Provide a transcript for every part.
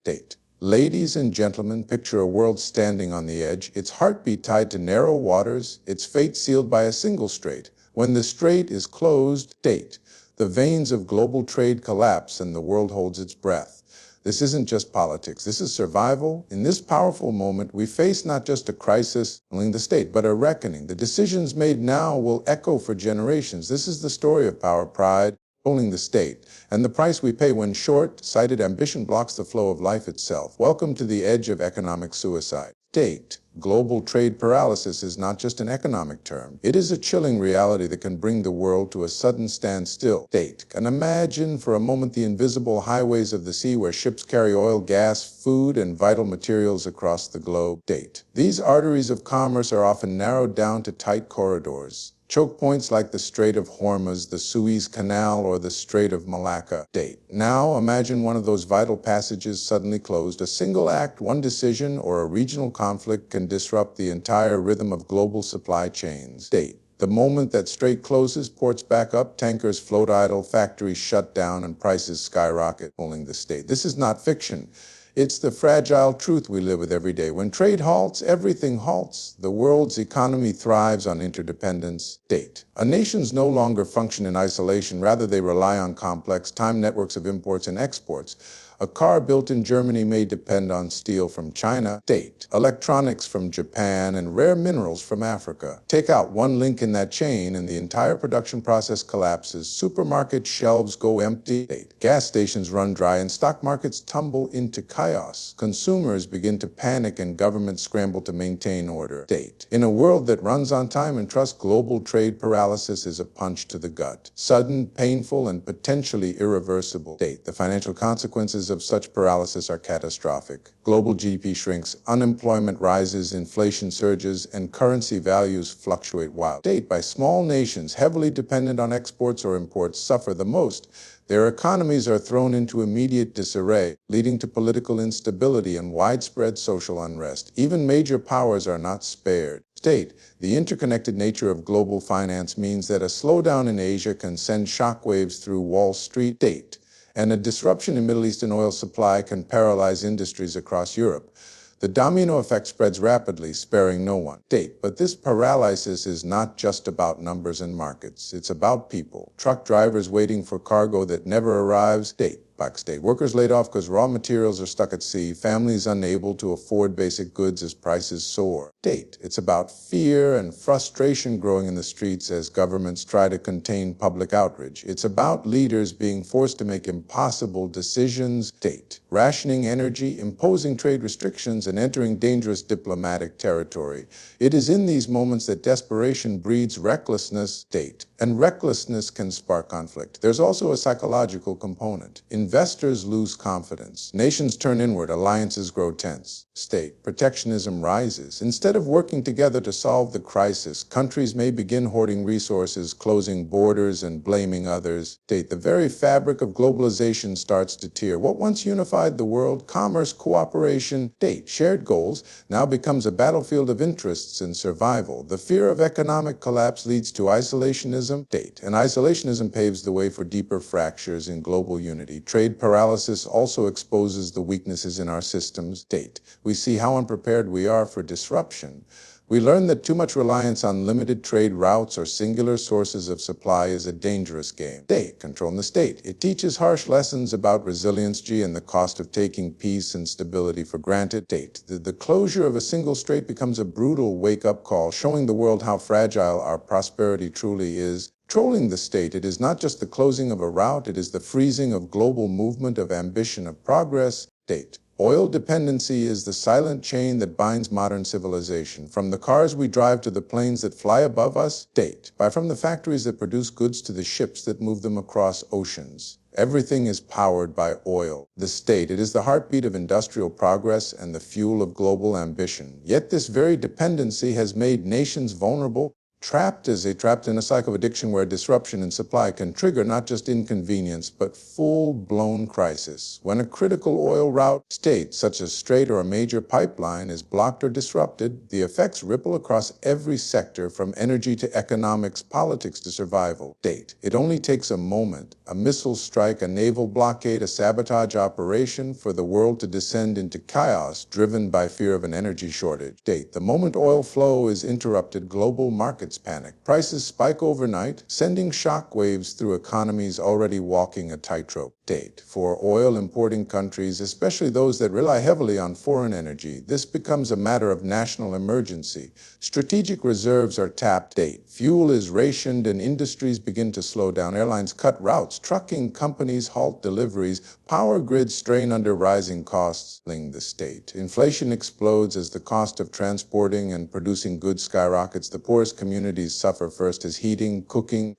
State. Ladies and gentlemen, picture a world standing on the edge, its heartbeat tied to narrow waters, its fate sealed by a single strait. When the strait is closed, State, the veins of global trade collapse and the world holds its breath. This isn't just politics, this is survival. In this powerful moment, we face not just a crisis ruling the state, but a reckoning. The decisions made now will echo for generations. This is the story of power, pride, controlling the state, and the price we pay when short-sighted ambition blocks the flow of life itself. Welcome to the edge of economic suicide. State. Global trade paralysis is not just an economic term. It is a chilling reality that can bring the world to a sudden standstill. State. And imagine for a moment the invisible highways of the sea where ships carry oil, gas, food, and vital materials across the globe. State. These arteries of commerce are often narrowed down to tight corridors. Choke points like the Strait of Hormuz, the Suez Canal, or the Strait of Malacca. State. Now imagine one of those vital passages suddenly closed. A single act, one decision, or a regional conflict can disrupt the entire rhythm of global supply chains. State. The moment that strait closes, ports back up, tankers float idle, factories shut down, and prices skyrocket, pulling the state. This is not fiction. It's the fragile truth we live with every day. When trade halts, everything halts. The world's economy thrives on interdependence. State. Nations no longer function in isolation. Rather, they rely on complex time networks of imports and exports. A car built in Germany may depend on steel from China. State. Electronics from Japan and rare minerals from Africa. Take out one link in that chain and the entire production process collapses. Supermarket shelves go empty. State. Gas stations run dry and stock markets tumble into chaos. Consumers begin to panic and governments scramble to maintain order. State. In a world that runs on time and trust, global trade paralysis is a punch to the gut. Sudden, painful, and potentially irreversible. State. The financial consequences of such paralysis are catastrophic. Global GDP shrinks, unemployment rises, inflation surges, and currency values fluctuate wildly. State. By small nations heavily dependent on exports or imports suffer the most. Their economies are thrown into immediate disarray, leading to political instability and widespread social unrest. Even major powers are not spared. State. The interconnected nature of global finance means that a slowdown in Asia can send shockwaves through Wall Street. State. And a disruption in Middle Eastern oil supply can paralyze industries across Europe. The domino effect spreads rapidly, sparing no one. State. But this paralysis is not just about numbers and markets. It's about people. Truck drivers waiting for cargo that never arrives. State. State. Workers laid off because raw materials are stuck at sea. Families unable to afford basic goods as prices soar. State. It's about fear and frustration growing in the streets as governments try to contain public outrage. It's about leaders being forced to make impossible decisions. State. Rationing energy, imposing trade restrictions, and entering dangerous diplomatic territory. It is in these moments that desperation breeds recklessness. State. And recklessness can spark conflict. There's also a psychological component. Investors lose confidence. Nations turn inward. Alliances grow tense. State. Protectionism rises. Instead of working together to solve the crisis, countries may begin hoarding resources, closing borders, and blaming others. State. The very fabric of globalization starts to tear. What once unified the world, commerce, cooperation, state, shared goals, now becomes a battlefield of interests and survival. The fear of economic collapse leads to isolationism. State. And isolationism paves the way for deeper fractures in global unity. Trade paralysis also exposes the weaknesses in our systems. State. We see how unprepared we are for disruption. We learn that too much reliance on limited trade routes or singular sources of supply is a dangerous game. State. Controlling the state. It teaches harsh lessons about resilience and the cost of taking peace and stability for granted. State. The closure of a single strait becomes a brutal wake-up call, showing the world how fragile our prosperity truly is. Controlling the state, it is not just the closing of a route, it is the freezing of global movement, of ambition, of progress. State. Oil dependency is the silent chain that binds modern civilization. From the cars we drive to the planes that fly above us, state. From the factories that produce goods to the ships that move them across oceans. Everything is powered by oil. The state, it is the heartbeat of industrial progress and the fuel of global ambition. Yet this very dependency has made nations vulnerable. Trapped in a cycle of addiction where disruption in supply can trigger not just inconvenience, but full-blown crisis. When a critical oil route state, such as Strait or a major pipeline, is blocked or disrupted, the effects ripple across every sector, from energy to economics, politics to survival. It only takes a moment, a missile strike, a naval blockade, a sabotage operation, for the world to descend into chaos driven by fear of an energy shortage. The moment oil flow is interrupted, global markets panic. Prices spike overnight, sending shockwaves through economies already walking a tightrope. For oil importing countries, especially those that rely heavily on foreign energy, this becomes a matter of national emergency. Strategic reserves are tapped. Fuel is rationed and industries begin to slow down. Airlines cut routes, trucking companies halt deliveries, power grids strain under rising costs. The state. Inflation explodes as the cost of transporting and producing goods skyrockets. The poorest communities suffer first as heating, cooking,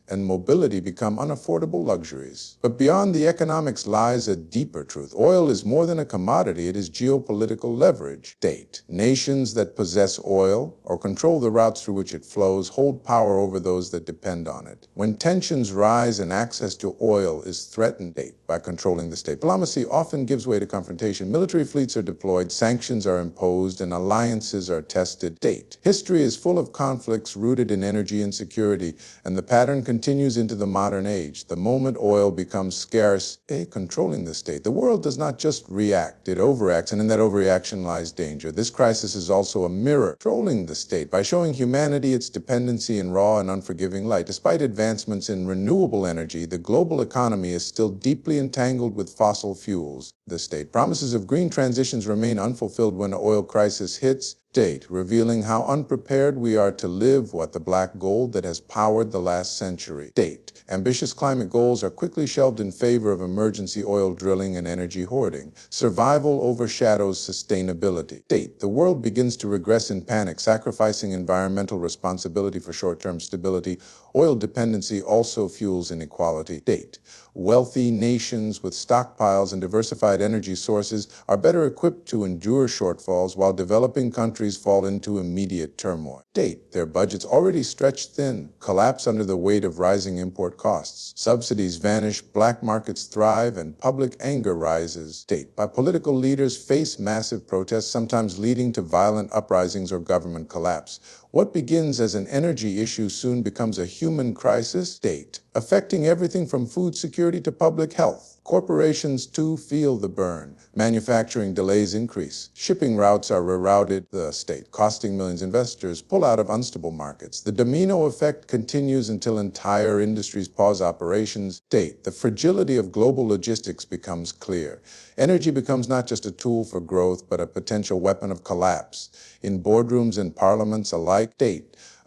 and mobility become unaffordable luxuries. But beyond the economics lies a deeper truth. Oil is more than a commodity, it is geopolitical leverage. Nations that possess oil or control the routes through which it flows hold power over those that depend on it. When tensions rise and access to oil is threatened by controlling the state, diplomacy often gives way to confrontation. Military fleets are deployed, sanctions are imposed, and alliances are tested. History is full of conflicts rooted in energy insecurity, and the pattern continues into the modern age. The moment oil becomes scarce, controlling the state, the world does not just react, it overacts, and in that overreaction lies danger. This crisis is also a mirror, controlling the state by showing humanity its dependency in raw and unforgiving light. Despite advancements in renewable energy, the global economy is still deeply entangled with fossil fuels. The state promises of green transitions remain unfulfilled when an oil crisis hits. Revealing how unprepared we are to live what the black gold that has powered the last century. Ambitious climate goals are quickly shelved in favor of emergency oil drilling and energy hoarding. Survival overshadows sustainability. The world begins to regress in panic, sacrificing environmental responsibility for short-term stability. Oil dependency also fuels inequality. Wealthy nations with stockpiles and diversified energy sources are better equipped to endure shortfalls, while developing countries fall into immediate turmoil. Their budgets, already stretched thin, collapse under the weight of rising import costs. Subsidies vanish, black markets thrive, and public anger rises. By political leaders face massive protests, sometimes leading to violent uprisings or government collapse. What begins as an energy issue soon becomes a human crisis, affecting everything from food security to public health. Corporations, too, feel the burn. Manufacturing delays increase. Shipping routes are rerouted, the state, costing millions. Investors pull out of unstable markets. The domino effect continues until entire industries pause operations. The fragility of global logistics becomes clear. Energy becomes not just a tool for growth, but a potential weapon of collapse. In boardrooms and parliaments alike,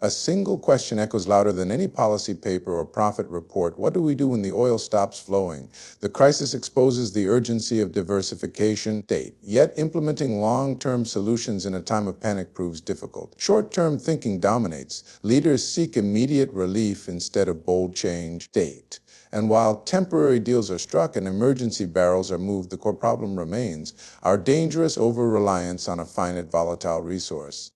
a single question echoes louder than any policy paper or profit report. What do we do when the oil stops flowing? The crisis exposes the urgency of diversification, yet implementing long-term solutions in a time of panic proves difficult. Short-term thinking dominates. Leaders seek immediate relief instead of bold change, And while temporary deals are struck and emergency barrels are moved, the core problem remains: our dangerous over-reliance on a finite, volatile resource.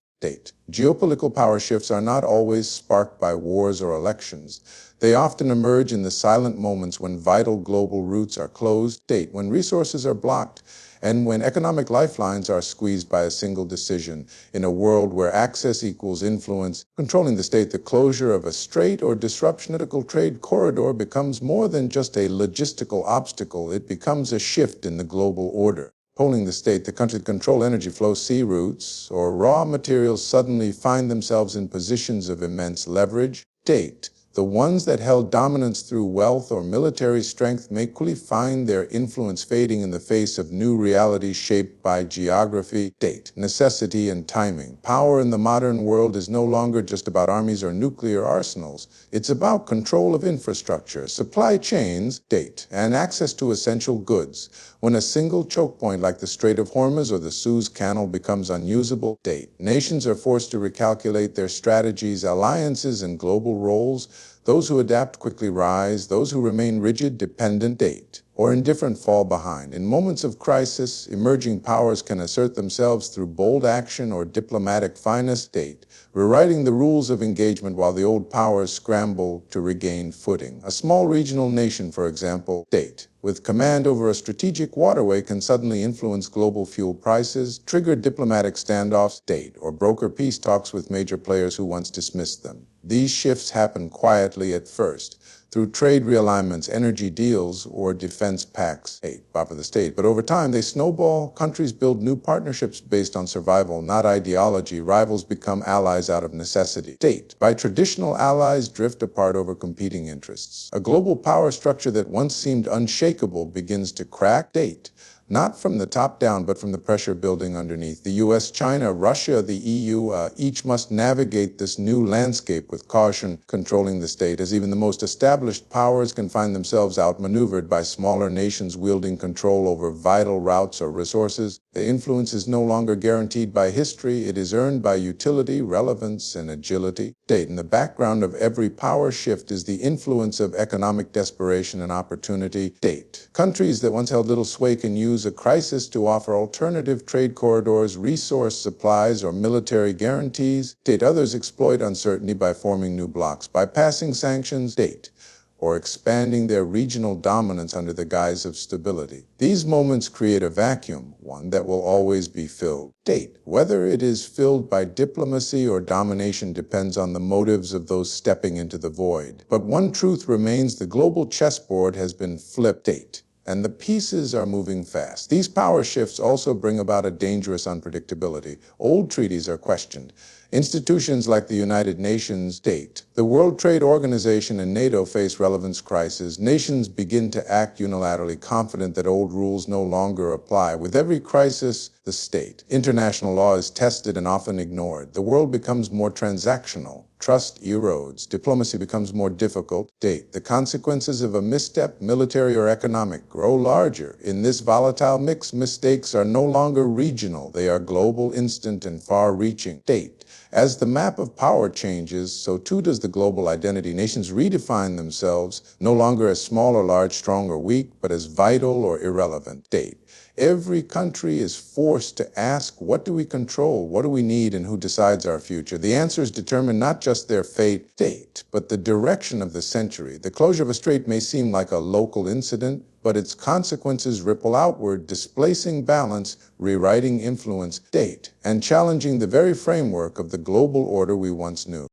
Geopolitical power shifts are not always sparked by wars or elections. They often emerge in the silent moments when vital global routes are closed, when resources are blocked, and when economic lifelines are squeezed by a single decision. In a world where access equals influence, controlling the state, the closure of a strait or disruption at a trade corridor becomes more than just a logistical obstacle. It becomes a shift in the global order. Polling the state, the country that control energy flow, sea routes, or raw materials suddenly find themselves in positions of immense leverage. The ones that held dominance through wealth or military strength may quickly find their influence fading in the face of new realities shaped by geography, necessity, and timing. Power in the modern world is no longer just about armies or nuclear arsenals. It's about control of infrastructure, supply chains, and access to essential goods. When a single choke point like the Strait of Hormuz or the Suez Canal becomes unusable, nations are forced to recalculate their strategies, alliances, and global roles. Those who adapt quickly rise, those who remain rigid, dependent. or indifferent fall behind. In moments of crisis, emerging powers can assert themselves through bold action or diplomatic finesse, state, rewriting the rules of engagement while the old powers scramble to regain footing. A small regional nation, for example, state, with command over a strategic waterway can suddenly influence global fuel prices, trigger diplomatic standoffs, state, or broker peace talks with major players who once dismissed them. These shifts happen quietly at first, through trade realignments, energy deals, or defense pacts, for the state. But over time, they snowball. Countries build new partnerships based on survival, not ideology. Rivals become allies out of necessity. State. By traditional allies drift apart over competing interests. A global power structure that once seemed unshakable begins to crack. State. Not from the top down, but from the pressure building underneath. The US, China, Russia, the EU, each must navigate this new landscape with caution, controlling the state, as even the most established powers can find themselves outmaneuvered by smaller nations wielding control over vital routes or resources. The influence is no longer guaranteed by history. It is earned by utility, relevance, and agility. State. In the background of every power shift is the influence of economic desperation and opportunity. State. Countries that once held little sway can use a crisis to offer alternative trade corridors, resource supplies, or military guarantees. State. Others exploit uncertainty by forming new blocs, bypassing sanctions, state, or expanding their regional dominance under the guise of stability. These moments create a vacuum, one that will always be filled. State. Whether it is filled by diplomacy or domination depends on the motives of those stepping into the void. But one truth remains: the global chessboard has been flipped. State. And the pieces are moving fast. These power shifts also bring about a dangerous unpredictability. Old treaties are questioned. Institutions like the United Nations, state, the World Trade Organization, and NATO face relevance crises. Nations begin to act unilaterally, confident that old rules no longer apply. With every crisis, the state, international law is tested and often ignored. The world becomes more transactional. Trust erodes. Diplomacy becomes more difficult. State. The consequences of a misstep, military or economic, grow larger. In this volatile mix, mistakes are no longer regional. They are global, instant, and far-reaching. State. As the map of power changes, so too does the global identity. Nations redefine themselves, no longer as small or large, strong or weak, but as vital or irrelevant. State. Every country is forced to ask, what do we control, what do we need, and who decides our future? The answers determine not just their fate, state, but the direction of the century. The closure of a strait may seem like a local incident, but its consequences ripple outward, displacing balance, rewriting influence, state, and challenging the very framework of the global order we once knew.